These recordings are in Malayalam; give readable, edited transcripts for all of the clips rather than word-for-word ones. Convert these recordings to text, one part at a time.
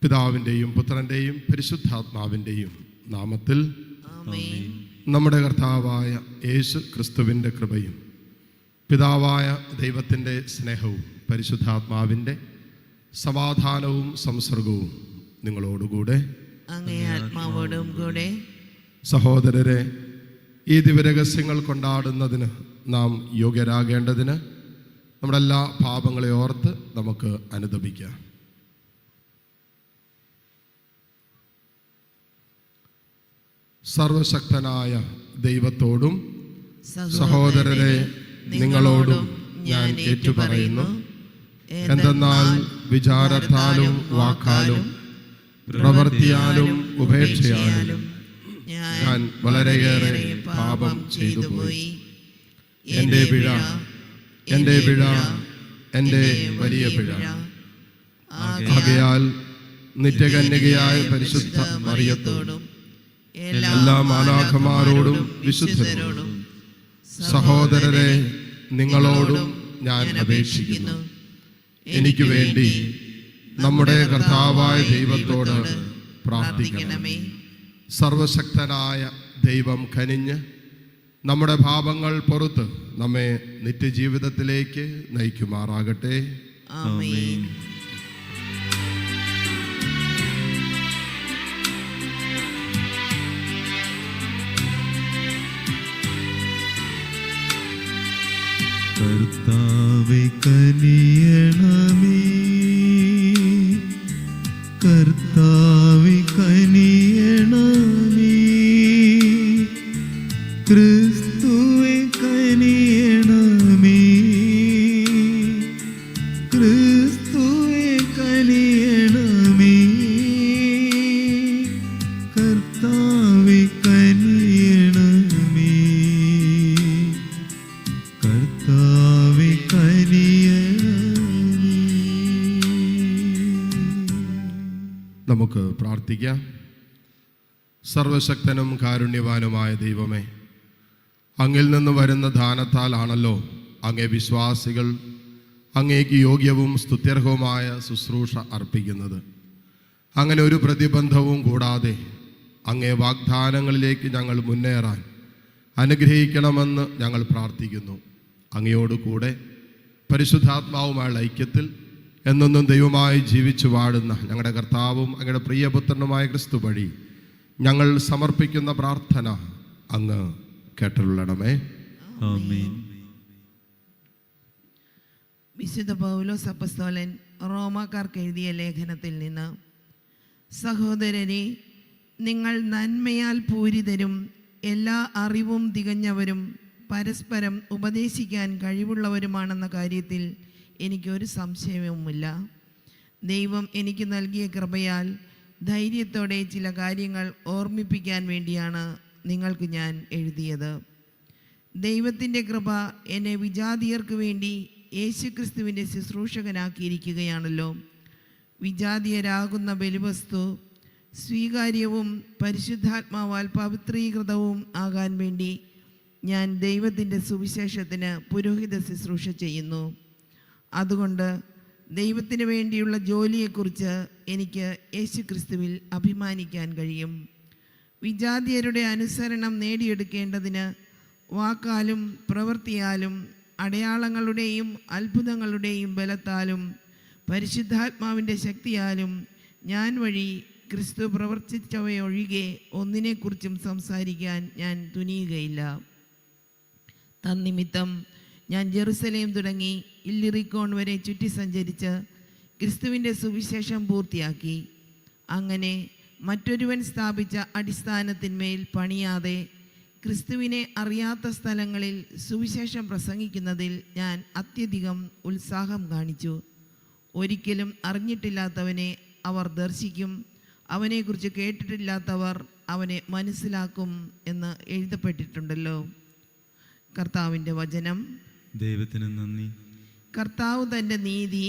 പിതാവിൻ്റെയും പുത്രൻ്റെയും പരിശുദ്ധാത്മാവിൻ്റെയും നാമത്തിൽ ആമേൻ. നമ്മുടെ കർത്താവായ യേശു ക്രിസ്തുവിൻ്റെ കൃപയും പിതാവായ ദൈവത്തിൻ്റെ സ്നേഹവും പരിശുദ്ധാത്മാവിൻ്റെ സമാധാനവും സംസർഗവും നിങ്ങളോടുകൂടെ അങ്ങേ ആത്മാവോടും കൂടെ. സഹോദരരെ, ഈ ദിവ്യരഹസ്യങ്ങൾ കൊണ്ടാടുന്നതിന് നാം യോഗ്യരാകേണ്ടതിന് നമ്മുടെ എല്ലാ പാപങ്ങളെ ഓർത്ത് നമുക്ക് അനുതപിക്കാം. സർവശക്തനായ ദൈവത്തോടും സഹോദരരെ നിങ്ങളോടും ഞാൻ ഏറ്റുപറയുന്നു. എന്തെന്നാൽ വിചാരത്താലും വാക്കാലും പ്രവൃത്തിയാലും ഉപേക്ഷയാലും ഞാൻ വളരെയേറെ പാപം ചെയ്തു പോയി. എൻ്റെ പിഴ, എൻ്റെ പിഴ, എൻ്റെ വലിയ പിഴ. ആകയാൽ നിത്യകന്യകയായ പരിശുദ്ധ മറിയത്തോടും എല്ലാ മാലാഖമാരോടും വിശുദ്ധരോടും സഹോദരരെ നിങ്ങളോടും ഞാൻ അപേക്ഷിക്കുന്നു, എനിക്ക് വേണ്ടി നമ്മുടെ കർത്താവായ ദൈവത്തോട് പ്രാർത്ഥിക്കണമേ. സർവശക്തനായ ദൈവം കനിഞ്ഞ് നമ്മുടെ പാപങ്ങൾ പുറത്ത് നമ്മെ നിത്യജീവിതത്തിലേക്ക് നയിക്കുമാറാകട്ടെ. ആമേൻ. കർത്താവേ കനിയണമേ, കർത്താവേ കനിയണമേ, ക്രിസ്തുവേ കനിയണമേ, ക്രിസ്തുവേ കനിയണമേ, കർത്താവേ കനിയണമേ, കർത്താവേ കനിയണമേ. നമുക്ക് പ്രാർത്ഥിക്കാം. സർവശക്തനും കാരുണ്യവാനുമായ ദൈവമേ, അങ്ങിൽ നിന്ന് വരുന്ന ദാനത്താലാണല്ലോ അങ്ങേ വിശ്വാസികൾ അങ്ങേക്ക് യോഗ്യവും സ്തുത്യർഹവുമായ ശുശ്രൂഷ അർപ്പിക്കുന്നത്. അങ്ങനെ ഒരു പ്രതിബന്ധവും കൂടാതെ അങ്ങേ വാഗ്ദാനങ്ങളിലേക്ക് ഞങ്ങൾ മുന്നേറാൻ അനുഗ്രഹിക്കണമെന്ന് ഞങ്ങൾ പ്രാർത്ഥിക്കുന്നു. അങ്ങയോട് കൂടെ പരിശുദ്ധാത്മാവുമായുള്ള ഐക്യത്തിൽ എന്നെന്നും ദൈവമായി ജീവിച്ചു വാഴുന്ന ഞങ്ങളുടെ കർത്താവും അങ്ങയുടെ പ്രിയപുത്രനുമായ ക്രിസ്തു വഴി ഞങ്ങൾ സമർപ്പിക്കുന്ന പ്രാർത്ഥന അങ്ങ് കേട്ടരുളണമേ. ആമേൻ. വിശുദ്ധ പൗലോസ് അപ്പസ്തോലൻ റോമാക്കാർക്ക് എഴുതിയ ലേഖനത്തിൽ നിന്ന്: സഹോദരരെ, നിങ്ങൾ നന്മയാൽ പൂരിതരും എല്ലാ അറിവും തികഞ്ഞവരും പരസ്പരം ഉപദേശിക്കാൻ കഴിവുള്ളവരുമാണെന്ന കാര്യത്തിൽ എനിക്കൊരു സംശയവുമില്ല. ദൈവം എനിക്ക് നൽകിയ കൃപയാൽ ധൈര്യത്തോടെ ചില കാര്യങ്ങൾ ഓർമ്മിപ്പിക്കാൻ വേണ്ടിയാണ് നിങ്ങൾക്ക് ഞാൻ എഴുതിയത്. ദൈവത്തിൻ്റെ കൃപ എന്നെ വിജാതിയർക്ക് വേണ്ടി യേശുക്രിസ്തുവിൻ്റെ ശുശ്രൂഷകനാക്കിയിരിക്കുകയാണല്ലോ. വിജാതിയരാകുന്ന ബലിവസ്തു സ്വീകാര്യവും പരിശുദ്ധാത്മാവാൽ പവിത്രീകൃതവും ആകാൻ വേണ്ടി ഞാൻ ദൈവത്തിൻ്റെ സുവിശേഷത്തിന് പുരോഹിത ശുശ്രൂഷ ചെയ്യുന്നു. അതുകൊണ്ട് ദൈവത്തിന് വേണ്ടിയുള്ള ജോലിയെക്കുറിച്ച് എനിക്ക് യേശുക്രിസ്തുവിൽ അഭിമാനിക്കാൻ കഴിയും. വിജാതിയരുടെ അനുസരണം നേടിയെടുക്കേണ്ടതിന് വാക്കാലും പ്രവൃത്തിയാലും അടയാളങ്ങളുടെയും അത്ഭുതങ്ങളുടെയും ബലത്താലും പരിശുദ്ധാത്മാവിൻ്റെ ശക്തിയാലും ഞാൻ വഴി ക്രിസ്തു പ്രവർത്തിച്ചവയൊഴികെ ഒന്നിനെക്കുറിച്ചും സംസാരിക്കാൻ ഞാൻ തുനിയുകയില്ല. തന്നിമിത്തം ഞാൻ ജെറുസലേം തുടങ്ങി ഇല്ലിറിക്കോൺ വരെ ചുറ്റി സഞ്ചരിച്ച് ക്രിസ്തുവിൻ്റെ സുവിശേഷം പൂർത്തിയാക്കി. അങ്ങനെ മറ്റൊരുവൻ സ്ഥാപിച്ച അടിസ്ഥാനത്തിന്മേൽ പണിയാതെ ക്രിസ്തുവിനെ അറിയാത്ത സ്ഥലങ്ങളിൽ സുവിശേഷം പ്രസംഗിക്കുന്നതിൽ ഞാൻ അത്യധികം ഉത്സാഹം കാണിച്ചു. ഒരിക്കലും അറിഞ്ഞിട്ടില്ലാത്തവനെ അവർ ദർശിക്കും, അവനെക്കുറിച്ച് കേട്ടിട്ടില്ലാത്തവർ അവനെ മനസ്സിലാക്കും എന്ന് എഴുതപ്പെട്ടിട്ടുണ്ടല്ലോ. കർത്താവിൻ്റെ വചനം. ദൈവത്തിന് നന്ദി. കർത്താവ് തൻ്റെ നീതി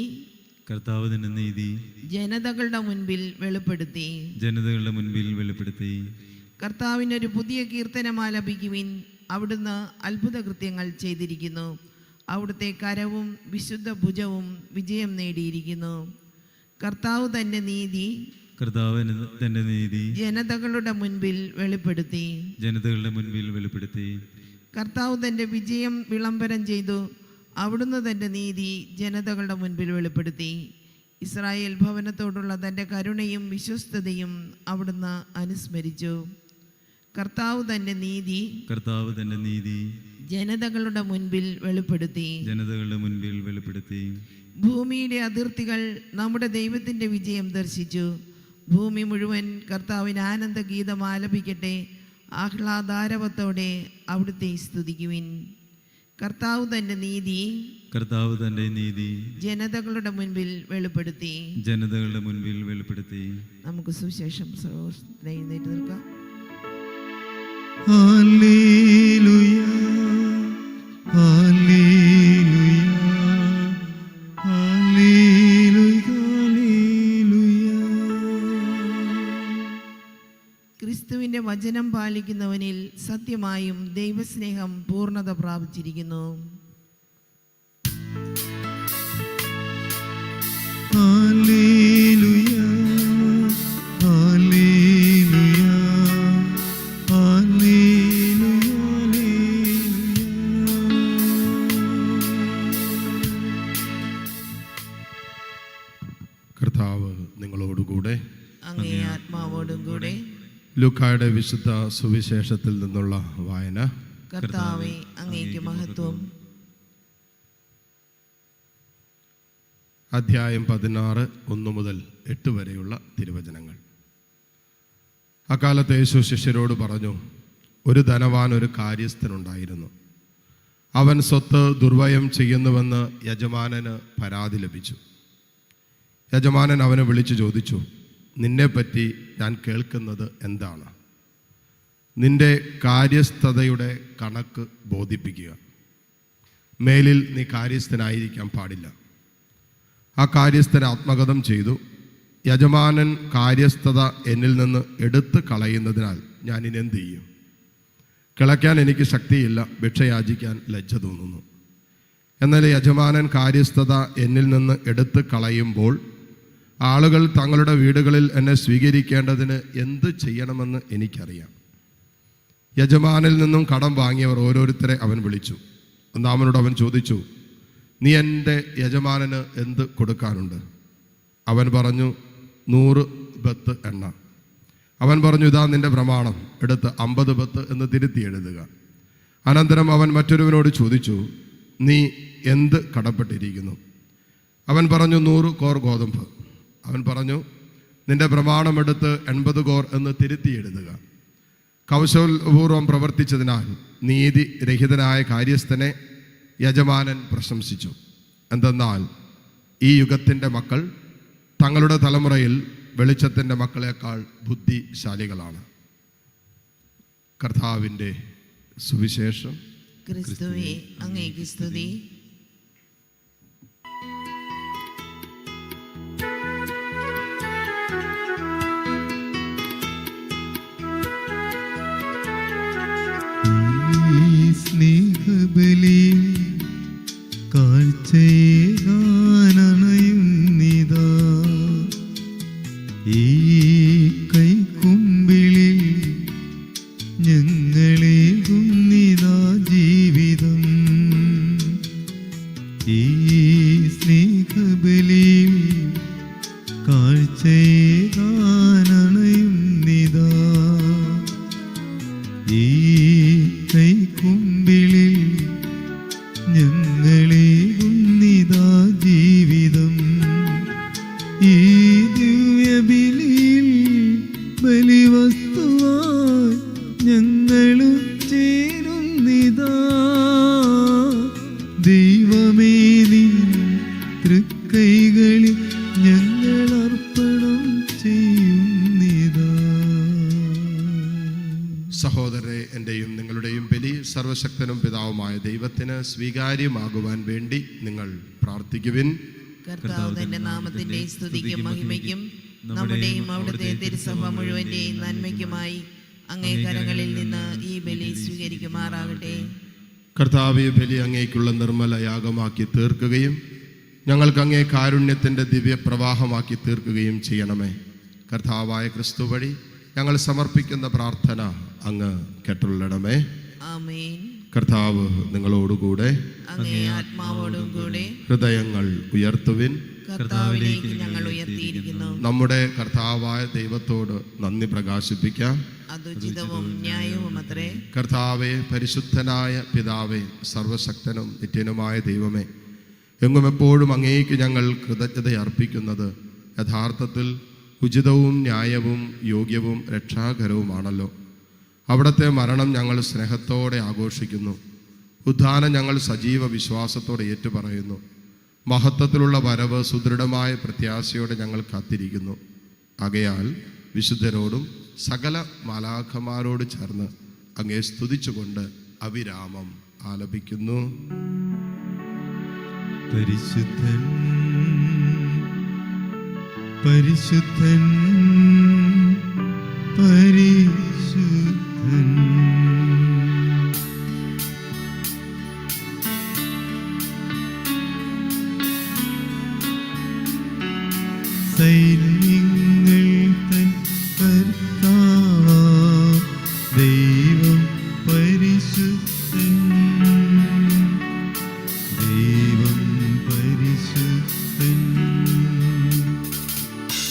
ജനതകളുടെ മുൻപിൽ വെളിപ്പെടുത്തി. കർത്താവിനൊരു പുതിയ കീർത്തനം ആലപിക്കുവിൻ. അവിടുന്ന് അത്ഭുത കൃത്യങ്ങൾ ചെയ്തിരിക്കുന്നു. അവിടുത്തെ കരവും വിശുദ്ധ ഭുജവും വിജയം നേടിയിരിക്കുന്നു. കർത്താവ് തൻ്റെ നീതി കർത്താവ് തന്റെ നീതി ജനതകളുടെ മുൻപിൽ വെളിപ്പെടുത്തി. ജനതകളുടെ മുൻപിൽ വെളിപ്പെടുത്തി. കർത്താവ് തൻ്റെ വിജയം വിളംബരം ചെയ്തു. അവിടുന്ന് തൻ്റെ നീതി ജനതകളുടെ മുൻപിൽ വെളിപ്പെടുത്തി. ഇസ്രായേൽ ഭവനത്തോടുള്ള തൻ്റെ കരുണയും വിശ്വസ്തതയും അവിടുന്ന് അനുസ്മരിച്ചു. കർത്താവ് തൻ്റെ നീതി ജനതകളുടെ മുൻപിൽ വെളിപ്പെടുത്തി. ഭൂമിയുടെ അതിർത്തികൾ നമ്മുടെ ദൈവത്തിൻ്റെ വിജയം ദർശിച്ചു. ഭൂമി മുഴുവൻ കർത്താവിന് ആനന്ദഗീതം ആലപിക്കട്ടെ. ആഹ്ലാദാരവത്തോടെ അവിടുത്തെ സ്തുതിക്കുവിൻ. കർത്താവ് തൻ്റെ നീതി ജനതകളുടെ മുൻപിൽ വെളിപ്പെടുത്തി. നമുക്ക് സുവിശേഷം എഴുന്നേറ്റ് നിൽക്കാം. Hallelujah, hallelujah, hallelujah, hallelujah. ക്രിസ്തുവിൻ്റെ വചനം പാലിക്കുന്നവനിൽ സത്യമായും ദൈവസ്നേഹം പൂർണ്ണത പ്രാപിച്ചിരിക്കുന്നു. Hallelujah, hallelujah, hallelujah, hallelujah. കർത്താവ് നിങ്ങളോടുകൂടെ. അങ്ങേ ആത്മാവോടും കൂടെ. ലൂക്കായുടെ വിശുദ്ധ സുവിശേഷത്തിൽ നിന്നുള്ള വായന. കർത്താവേ, അങ്ങേക്ക് മഹത്വം. അധ്യായം 16 1 മുതൽ 8 വരെയുള്ള തിരുവചനങ്ങൾ. അക്കാലത്ത് യേശു ശിഷ്യരോട് പറഞ്ഞു, ഒരു ധനവാൻ ഒരു കാര്യസ്ഥനുണ്ടായിരുന്നു. അവൻ സ്വത്ത് ദുർവ്യയം ചെയ്യുന്നുവെന്ന് യജമാനന് പരാതി ലഭിച്ചു. യജമാനൻ അവനെ വിളിച്ചു ചോദിച്ചു, നിന്നെപ്പറ്റി ഞാൻ കേൾക്കുന്നത് എന്താണ്? നിന്റെ കാര്യസ്ഥതയുടെ കണക്ക് ബോധിപ്പിക്കുക. മേലിൽ നീ കാര്യസ്ഥനായിരിക്കാൻ പാടില്ല. ആ കാര്യസ്ഥനെ ആത്മഗതം ചെയ്തു, യജമാനൻ കാര്യസ്ഥത എന്നിൽ നിന്ന് എടുത്ത് കളയുന്നതിനാൽ ഞാൻ ഇനി എന്ത് ചെയ്യും? കിളയ്ക്കാൻ എനിക്ക് ശക്തിയില്ല, ഭിക്ഷയാചിക്കാൻ ലജ്ജ തോന്നുന്നു. എന്നാൽ യജമാനൻ കാര്യസ്ഥത എന്നിൽ നിന്ന് എടുത്ത് കളയുമ്പോൾ ആളുകൾ തങ്ങളുടെ വീടുകളിൽ എന്നെ സ്വീകരിക്കേണ്ടതിന് എന്ത് ചെയ്യണമെന്ന് എനിക്കറിയാം. യജമാനിൽ നിന്നും കടം വാങ്ങിയവർ ഓരോരുത്തരെ അവൻ വിളിച്ചു. ഒന്നാമനോട് അവൻ ചോദിച്ചു, നീ എൻ്റെ യജമാനന് എന്ത് കൊടുക്കാനുണ്ട്? അവൻ പറഞ്ഞു, 100 ബത്ത് എണ്ണ. അവൻ പറഞ്ഞു, ഇതാ നിന്റെ പ്രമാണം, എടുത്ത് 50 ബത്ത് എന്ന് തിരുത്തി എഴുതുക. അനന്തരം അവൻ മറ്റൊരുവനോട് ചോദിച്ചു, നീ എന്ത് കടപ്പെട്ടിരിക്കുന്നു? അവൻ പറഞ്ഞു, 100 കോർ ഗോതമ്പ്. അവൻ പറഞ്ഞു, നിന്റെ പ്രമാണം എടുത്ത് 80 കോർ എന്ന് തിരുത്തി എഴുതുക. കൗശലപൂർവം പ്രവർത്തിച്ചതിനാൽ നീതി രഹിതനായ കാര്യസ്ഥനെ യജമാനൻ പ്രശംസിച്ചു. എന്തെന്നാൽ ഈ യുഗത്തിൻ്റെ മക്കൾ തങ്ങളുടെ തലമുറയിൽ വെളിച്ചത്തിൻ്റെ മക്കളെക്കാൾ ബുദ്ധിശാലികളാണ്. കർത്താവിൻ്റെ സുവിശേഷം. ക്രിസ്തുവേ, അങ്ങേക്ക് സ്തുതി. സ്നേഹബലി കാഴ്ചയേകാനണയുന്നിതാ, ഈ കൈക്കുമ്പിളിൽ ഞങ്ങളേകുന്നിതാ ജീവിതം. ഈ സ്നേഹബലിയിൽ കാഴ്ചയേകാനണയുന്നിതാ, ഈ കൈക്കുമ്പിളിൽ ഞങ്ങളേകുന്നിതാ ജീവിതം. ഈ ദിവ്യബലിയിൽ ബലിവസ്തുവായി ഞങ്ങളും ചേരുന്നിതാ. ദൈവമേ, നിൻ തൃക്കൈകളിൽ ഞങ്ങൾ അർപ്പണം ചെയ്യുന്നിതാ. സഹോദരരെ, എൻ്റെയും നിങ്ങളുടെയും ബലി സർവശക്തനും പിതാവുമായ ദൈവത്തിന് സ്വീകാര്യമാകുവാൻ വേണ്ടി നിങ്ങൾ പ്രാർത്ഥിക്കുവിൻ. കർത്താവ് തന്റെ നാമത്തിന്റെ സ്തുതിക്കും മഹിമയ്ക്കും നമ്മുടെയും അവിടുത്തെ തിരുസഭ മുഴുവന്റെയും നന്മയ്ക്കുമായി അങ്ങേ കരങ്ങളിൽ നിന്ന് ഈ ബലി സ്വീകരിക്കുമാറാകട്ടെ. കർത്താവ് ഈ ബലി അങ്ങേക്കുള്ള നിർമ്മല യാഗമാക്കി തീർക്കുകയും ഞങ്ങൾക്ക് അങ്ങേ കാരുണ്യത്തിൻ്റെ ദിവ്യപ്രവാഹമാക്കി തീർക്കുകയും ചെയ്യണമേ. കർത്താവായ ക്രിസ്തു വഴി ഞങ്ങൾ സമർപ്പിക്കുന്ന പ്രാർത്ഥന അങ്ങ് കേട്ടുള്ളണമേ. ആമേൻ. കർത്താവ് നിങ്ങളോടുകൂടെ. അങ്ങേ ആത്മാവോടും കൂടെ. ഹൃദയങ്ങൾ ഉയർത്തുവിൻ. കർത്താവിലേക്ക് ഞങ്ങൾ ഉയർത്തിയിരിക്കുന്നു. നമ്മുടെ കർത്താവായ ദൈവത്തോട് നന്ദി പ്രകാശിപ്പിക്കാം. അതുചിതവും ന്യായവുമത്രേ. കർത്താവേ, പരിശുദ്ധനായ പിതാവേ, സർവശക്തനും നിത്യനുമായ ദൈവമേ, എങ്ങും എപ്പോഴും അങ്ങേക്ക് ഞങ്ങൾ കൃതജ്ഞത അർപ്പിക്കുന്നത് യഥാർത്ഥത്തിൽ ഉചിതവും ന്യായവും യോഗ്യവും രക്ഷാകരവുമാണല്ലോ. അവിടുത്തെ മരണം ഞങ്ങൾ സ്നേഹത്തോടെ ആഘോഷിക്കുന്നു. ഉദ്ധാനം ഞങ്ങൾ സജീവ വിശ്വാസത്തോടെ ഏറ്റുപറയുന്നു. മഹത്വത്തിലുള്ള വരവ് സുദൃഢമായ പ്രത്യാശയോടെ ഞങ്ങൾ കാത്തിരിക്കുന്നു. ആകയാൽ വിശുദ്ധരോടും സകല മാലാഖമാരോട് ചേർന്ന് അങ്ങേ സ്തുതിച്ചുകൊണ്ട് അവിരാമം ആലപിക്കുന്നു. പരിശുദ്ധൻ പരിശുദ്ധൻ പരിശുദ്ധൻ. സൈന്യങ്ങൾ തൻ കർത്താവാം ദൈവം പരിശുദ്ധൻ. ദൈവം പരിശുദ്ധൻ.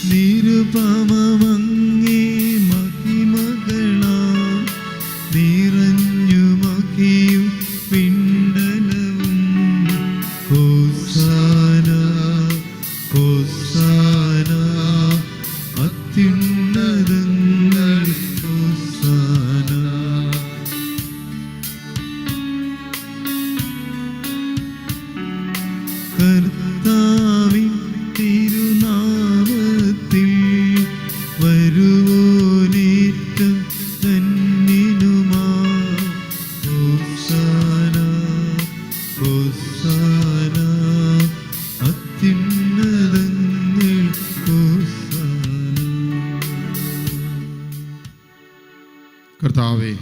നിരുപമമങ്ങേ മഹിമകളാം നിറഞ്ഞു മഹിയും പിണ്ഡലവും. ഹോസാന ഹോസാന അത്യുന്നതങ്ങളിൽ ഹോസാന. കർത്താവിൻ തിരുനാമത്തിൽ വരുവോനേറ്റം ധന്യനുമാ. ഹോസാന ഹോസാന അത്യുന്നതങ്ങളിൽ ഹോസാന. കർത്താവേ,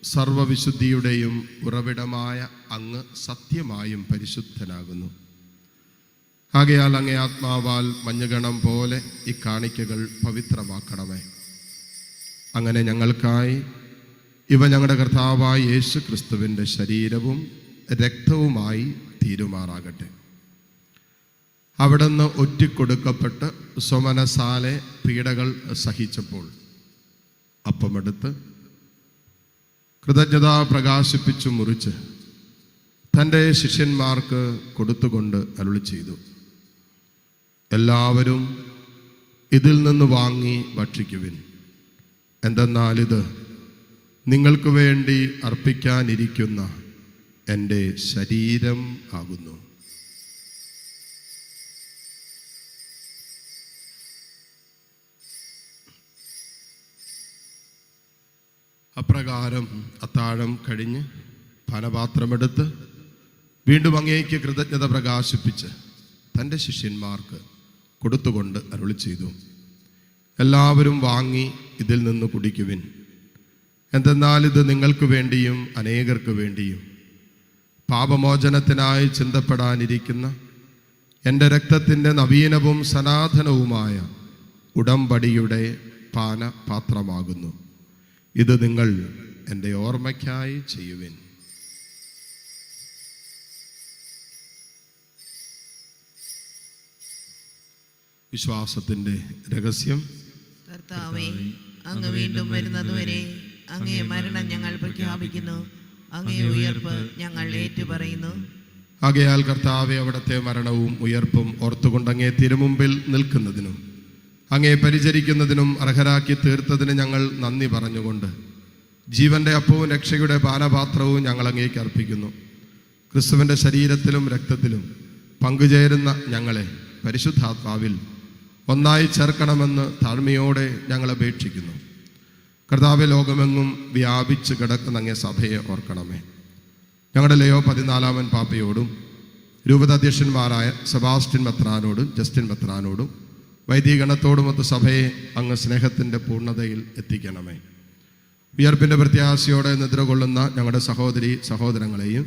സർവവിശുദ്ധിയുടെയും ഉറവിടമായ അങ്ങ് സത്യമായും പരിശുദ്ധനാകുന്നു. ആകയാൽ അങ്ങേ ആത്മാവാൽ മഞ്ഞുകണം പോലെ ഈ കാണിക്കകൾ പവിത്രമാക്കണമേ. അങ്ങനെ ഞങ്ങൾക്കായി ഇവ ഞങ്ങളുടെ കർത്താവായ യേശു ക്രിസ്തുവിൻ്റെ ശരീരവും രക്തവുമായി തീരുമാറാകട്ടെ. അവിടുന്ന് ഒറ്റിക്കൊടുക്കപ്പെട്ട് സ്വമനസാലെ പീഡകൾ സഹിച്ചപ്പോൾ അപ്പമെടുത്ത് കൃതജ്ഞത പ്രകാശിപ്പിച്ചു മുറിച്ച് തൻ്റെ ശിഷ്യന്മാർക്ക് കൊടുത്തുകൊണ്ട് അരുളി ചെയ്തു, എല്ലാവരും ഇതിൽ നിന്ന് വാങ്ങി ഭക്ഷിക്കുവിൻ. എന്തെന്നാൽ ഇത് നിങ്ങൾക്ക് വേണ്ടി അർപ്പിക്കാനിരിക്കുന്ന എൻ്റെ ശരീരം ആകുന്നു. അപ്രകാരം അത്താഴം കഴിഞ്ഞ് പാനപാത്രമെടുത്ത് വീണ്ടും അങ്ങേക്ക് കൃതജ്ഞത പ്രകാശിപ്പിച്ച് തൻ്റെ ശിഷ്യന്മാർക്ക് കൊടുത്തുകൊണ്ട് അരുളി ചെയ്തു, എല്ലാവരും വാങ്ങി ഇതിൽ നിന്ന് കുടിക്കുവിൻ. എന്തെന്നാൽ ഇത് നിങ്ങൾക്ക് വേണ്ടിയും അനേകർക്ക് വേണ്ടിയും പാപമോചനത്തിനായി ചിന്തപ്പെടാനിരിക്കുന്ന എൻ്റെ രക്തത്തിൻ്റെ നവീനവും സനാതനവുമായ ഉടമ്പടിയുടെ പാനപാത്രമാകുന്നു. ഇത് നിങ്ങൾ എൻ്റെ ഓർമ്മയ്ക്കായി ചെയ്യുവിൻ. വിശ്വാസത്തിൻ്റെ രഹസ്യം. കർത്താവേ, അങ്ങ് വീണ്ടും വരുന്നതുവരെ അങ്ങേ മരണം ഞങ്ങൾ പ്രഖ്യാപിക്കുന്നു, അങ്ങേ ഉയർപ്പ് ഞങ്ങൾ ഏറ്റുപറയുന്നു. ആകയാൽ കർത്താവെ, അവിടുത്തെ മരണവും ഉയർപ്പും ഓർത്തുകൊണ്ട് അങ്ങേ തിരുമുമ്പിൽ നിൽക്കുന്നതിനും അങ്ങേ പരിചരിക്കുന്നതിനും അർഹരാക്കി തീർത്തതിന് ഞങ്ങൾ നന്ദി പറഞ്ഞുകൊണ്ട് ജീവന്റെ അപ്പവും രക്ഷയുടെ പാനപാത്രവും ഞങ്ങൾ അങ്ങേക്ക് അർപ്പിക്കുന്നു. ക്രിസ്തുവിൻ്റെ ശരീരത്തിലും രക്തത്തിലും പങ്കുചേരുന്ന ഞങ്ങളെ പരിശുദ്ധാത്മാവിൽ ഒന്നായി ചേർക്കണമെന്ന് താഴ്മയോടെ ഞങ്ങൾ അപേക്ഷിക്കുന്നു. കർത്താവെ, ലോകമെങ്ങും വ്യാപിച്ച് കിടക്കുന്ന അങ്ങേ സഭയെ ഓർക്കണമേ. ഞങ്ങളുടെ ലയോ 14 പാപ്പയോടും രൂപതാധ്യക്ഷന്മാരായ സെബാസ്റ്റ്യൻ മെത്രാനോടും ജസ്റ്റിൻ മെത്രാനോടും വൈദികഗണത്തോടുമൊത്ത് സഭയെ അങ്ങ് സ്നേഹത്തിൻ്റെ പൂർണ്ണതയിൽ എത്തിക്കണമേ. ഉയർപ്പിൻ്റെ പ്രത്യാശയോടെ നിദ്ര കൊള്ളുന്ന ഞങ്ങളുടെ സഹോദരി സഹോദരങ്ങളെയും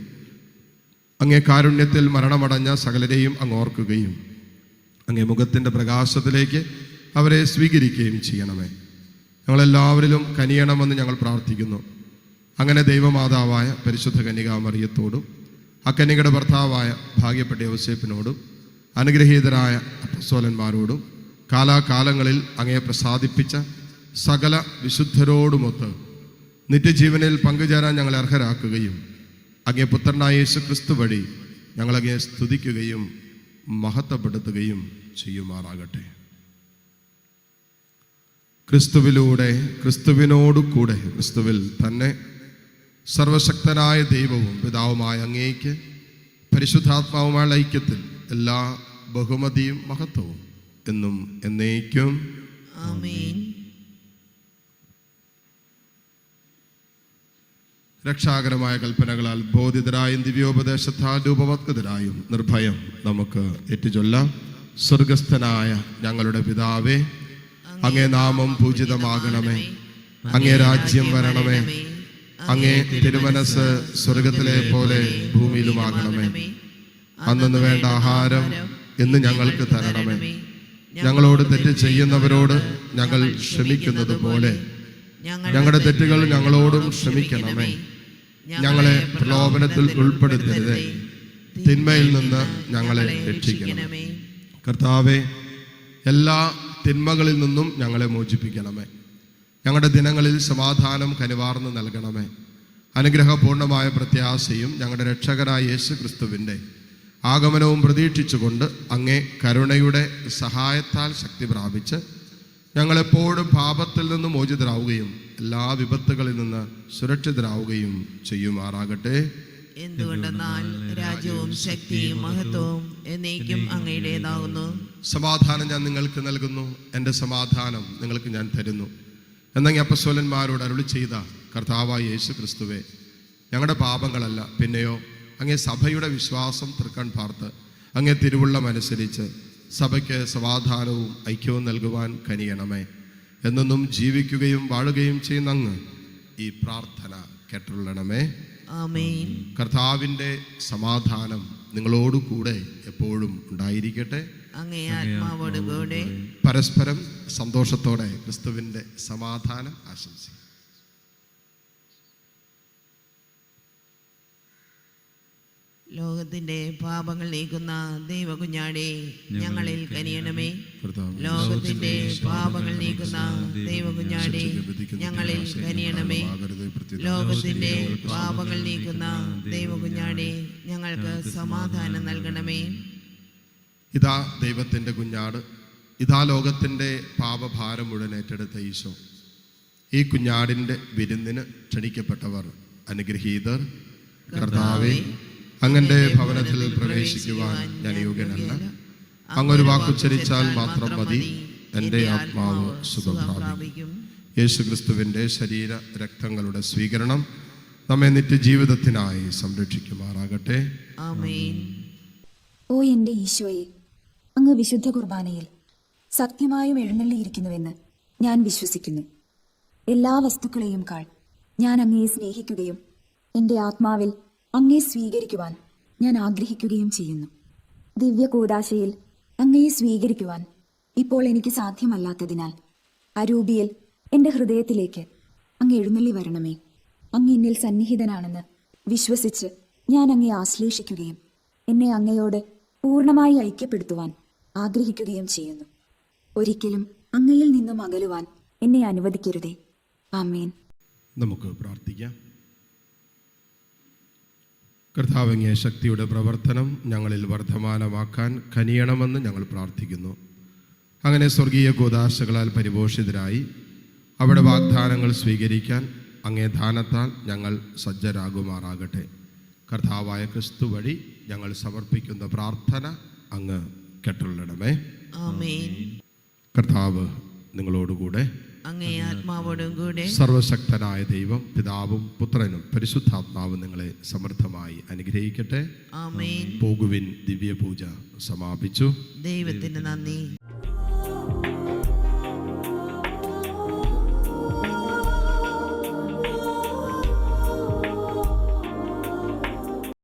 അങ്ങേ കാരുണ്യത്തിൽ മരണമടഞ്ഞ സകലരെയും അങ്ങ് ഓർക്കുകയും അങ്ങേ മുഖത്തിൻ്റെ പ്രകാശത്തിലേക്ക് അവരെ സ്വീകരിക്കുകയും ചെയ്യണമേ. ഞങ്ങളെല്ലാവരിലും കനിയണമെന്ന് ഞങ്ങൾ പ്രാർത്ഥിക്കുന്നു. അങ്ങനെ ദൈവമാതാവായ പരിശുദ്ധ കന്യകാമറിയത്തോടും അക്കന്യകയുടെ ഭർത്താവായ ഭാഗ്യപ്പെട്ട യോസേപ്പിനോടും അനുഗ്രഹീതരായ അപ്പസ്തോലന്മാരോടും കാലാകാലങ്ങളിൽ അങ്ങയെ പ്രസാദിപ്പിച്ച സകല വിശുദ്ധരോടുമൊത്ത് നിത്യജീവനിൽ പങ്കുചേരാൻ ഞങ്ങളെ അർഹരാക്കുകയും അങ്ങേ പുത്രനായ യേശു ക്രിസ്തു വഴി ഞങ്ങളങ്ങയെ സ്തുതിക്കുകയും മഹത്വപ്പെടുത്തുകയും ചെയ്യുമാറാകട്ടെ. ക്രിസ്തുവിലൂടെ, ക്രിസ്തുവിനോടു കൂടെ, ക്രിസ്തുവിൽ തന്നെ സർവശക്തനായ ദൈവവും പിതാവുമായ അങ്ങേക്ക് പരിശുദ്ധാത്മാവുമായ ഐക്യത്തിൽ എല്ലാ ബഹുമതിയും മഹത്വവും എന്നും എന്നേക്കും ആമേൻ. രക്ഷാകരമായ കൽപ്പനകളാൽ ബോധിതരായും ദിവ്യോപദേശത്താൽ രൂപവത്കൃതരായും നിർഭയം നമുക്ക് ഏറ്റുചൊല്ലാം. സ്വർഗസ്ഥനായ ഞങ്ങളുടെ പിതാവേ, അങ്ങേ നാമം പൂജിതമാകണമേ. അങ്ങേ രാജ്യം വരണമേ. അങ്ങേ തിരുമനസ് സ്വർഗത്തിലെ പോലെ ഭൂമിയിലുമാകണമേ. അന്നു വേണ്ട ആഹാരം ഇന്ന് ഞങ്ങൾക്ക് തരണമേ. ഞങ്ങളോട് തെറ്റ് ചെയ്യുന്നവരോട് ഞങ്ങൾ ക്ഷമിക്കുന്നത് പോലെ ഞങ്ങളുടെ തെറ്റുകൾ ഞങ്ങളോടും ക്ഷമിക്കണമേ. ഞങ്ങളെ പ്രലോഭനത്തിൽ ഉൾപ്പെടുത്തരുതേ, തിന്മയിൽ നിന്ന് ഞങ്ങളെ രക്ഷിക്കണമേ. കർത്താവേ, എല്ലാ തിന്മകളിൽ നിന്നും ഞങ്ങളെ മോചിപ്പിക്കണമേ. ഞങ്ങളുടെ ദിനങ്ങളിൽ സമാധാനം കനിവാർന്ന് നൽകണമേ. അനുഗ്രഹപൂർണമായ പ്രത്യാശയും ഞങ്ങളുടെ രക്ഷകനായ യേശു ക്രിസ്തുവിൻ്റെ ആഗമനവും പ്രതീക്ഷിച്ചുകൊണ്ട് അങ്ങേ കരുണയുടെ സഹായത്താൽ ശക്തി പ്രാപിച്ച് ഞങ്ങളെപ്പോഴും പാപത്തിൽ നിന്ന് മോചിതരാവുകയും എല്ലാ വിപത്തുകളിൽ നിന്ന് സുരക്ഷിതരാവുകയും ചെയ്യുമാറാകട്ടെ. എന്തുകൊണ്ടെന്നാൽ രാജ്യവും ശക്തിയും മഹത്വവും എന്നേക്കും അങ്ങയുടേതാകുന്നു. സമാധാനം ഞാൻ നിങ്ങൾക്ക് നൽകുന്നു, എൻ്റെ സമാധാനം നിങ്ങൾക്ക് ഞാൻ തരുന്നു എന്നങ്ങ് അപ്പസ്തോലന്മാരോട് അരുളി ചെയ്ത കർത്താവായ യേശു ക്രിസ്തുവേ, ഞങ്ങളുടെ പാപങ്ങളല്ല പിന്നെയോ അങ്ങേ സഭയുടെ വിശ്വാസം തൃക്കൺ പാർത്ത് അങ്ങേ തിരുവുള്ളമനുസരിച്ച് സഭയ്ക്ക് സമാധാനവും ഐക്യവും നൽകുവാൻ കനിയണമേ. എന്നെന്നും ജീവിക്കുകയും വാഴുകയും ചെയ്യുന്ന അങ്ങ് ഈ പ്രാർത്ഥന കേട്ടുള്ളണമേ. ആമേൻ. കർത്താവിൻ്റെ സമാധാനം നിങ്ങളോടു കൂടെ എപ്പോഴും ഉണ്ടായിരിക്കട്ടെ. അങ്ങേ ആത്മാവോട് കൂടെ. പരസ്പരം സന്തോഷത്തോടെ ക്രിസ്തുവിൻ്റെ സമാധാനം ആശംസിക്കും. ലോകത്തിന്റെ പാപങ്ങൾ നീക്കുന്ന ദൈവകുഞ്ഞാടേ, ഞങ്ങളിൽ കനിയണമേ. ലോകത്തിന്റെ പാപങ്ങൾ നീക്കുന്ന ദൈവകുഞ്ഞാടേ, ഞങ്ങളിൽ കനിയണമേ. ലോകത്തിന്റെ പാപങ്ങൾ നീക്കുന്ന ദൈവകുഞ്ഞാടേ, ഞങ്ങൾക്ക് സമാധാനം നൽകണമേ. ഇതാ ദൈവത്തിൻ്റെ കുഞ്ഞാട്, ഇതാ ലോകത്തിൻ്റെ പാപഭാരം മുഴുവൻ ഏറ്റെടുത്ത ഈശോ. ഈ കുഞ്ഞാടിൻ്റെ വിരുന്നിന് ക്ഷണിക്കപ്പെട്ടവർ അനുഗ്രഹീതർ. കർത്താവേ, അങ്ങന്റെ ഭവനത്തിൽ പ്രവേശിക്കുവാൻ ഞാൻ യോഗ്യനല്ല. അങ്ങൊരു വാക്കുച്ചരിച്ചാൽ മാത്രം മതി, എൻ്റെ ആത്മാവ് സുഖം പ്രാപിക്കും. യേശു ക്രിസ്തുവിൻ്റെ ശരീര രക്തങ്ങളുടെ സ്വീകരണം നമ്മെ നിത്യജീവിതത്തിനായി സംരക്ഷിക്കുമാറാകട്ടെ. ആമേൻ. ഓ എൻ്റെ ഈശോയെ, അങ്ങ് വിശുദ്ധ കുർബാനയിൽ സത്യമായും എഴുന്നള്ളിയിരിക്കുന്നുവെന്ന് ഞാൻ വിശ്വസിക്കുന്നു. എല്ലാ വസ്തുക്കളെയും കാൾ ഞാൻ അങ്ങയെ സ്നേഹിക്കുകയും എൻ്റെ ആത്മാവിൽ അങ്ങയെ സ്വീകരിക്കുവാൻ ഞാൻ ആഗ്രഹിക്കുകയും ചെയ്യുന്നു. ദിവ്യ കൂദാശയിൽ അങ്ങയെ സ്വീകരിക്കുവാൻ ഇപ്പോൾ എനിക്ക് സാധ്യമല്ലാത്തതിനാൽ അരൂപിയിൽ എൻ്റെ ഹൃദയത്തിലേക്ക് അങ്ങ് എഴുന്നള്ളി വരണമേ. അങ്ങ് എന്നിൽ സന്നിഹിതനാണെന്ന് വിശ്വസിച്ച് ഞാൻ അങ്ങയെ ആശ്ലേഷിക്കുകയും എന്നെ അങ്ങയോട് പൂർണ്ണമായി ഐക്യപ്പെടുത്തുവാൻ ആഗ്രഹിക്കുകയും ചെയ്യുന്നു. ഒരിക്കലും അങ്ങയിൽ നിന്നും അകലുവാൻ എന്നെ അനുവദിക്കരുതേ. ആമേൻ. നമുക്ക് പ്രാർത്ഥിക്കാം. കർത്താവങ്ങേ, ശക്തിയുടെ പ്രവർത്തനം ഞങ്ങളിൽ വർദ്ധമാനമാക്കാൻ കനിയണമെന്ന് ഞങ്ങൾ പ്രാർത്ഥിക്കുന്നു. അങ്ങനെ സ്വർഗീയ കൂദാശകളാൽ പരിപോഷിതരായി അവിടെ വാഗ്ദാനങ്ങൾ സ്വീകരിക്കാൻ അങ്ങേ ദാനത്താൽ ഞങ്ങൾ സജ്ജരാകുമാറാകട്ടെ. കർത്താവായ ക്രിസ്തു വഴി ഞങ്ങൾ സമർപ്പിക്കുന്ന പ്രാർത്ഥന അങ്ങ് കേട്ടുള്ളണമേ. ആമേൻ. കർത്താവ് നിങ്ങളോടുകൂടെ. അങ്ങേ ആത്മാവോടും കൂടെ. സർവശക്തനായ ദൈവം പിതാവും പുത്രനും പരിശുദ്ധാത്മാവും നിങ്ങളെ സമൃദ്ധമായി അനുഗ്രഹിക്കട്ടെ. ആമേൻ. പോകുവിൻ, ദിവ്യപൂജ സമാപിച്ചു. ദൈവത്തിന് നന്ദി.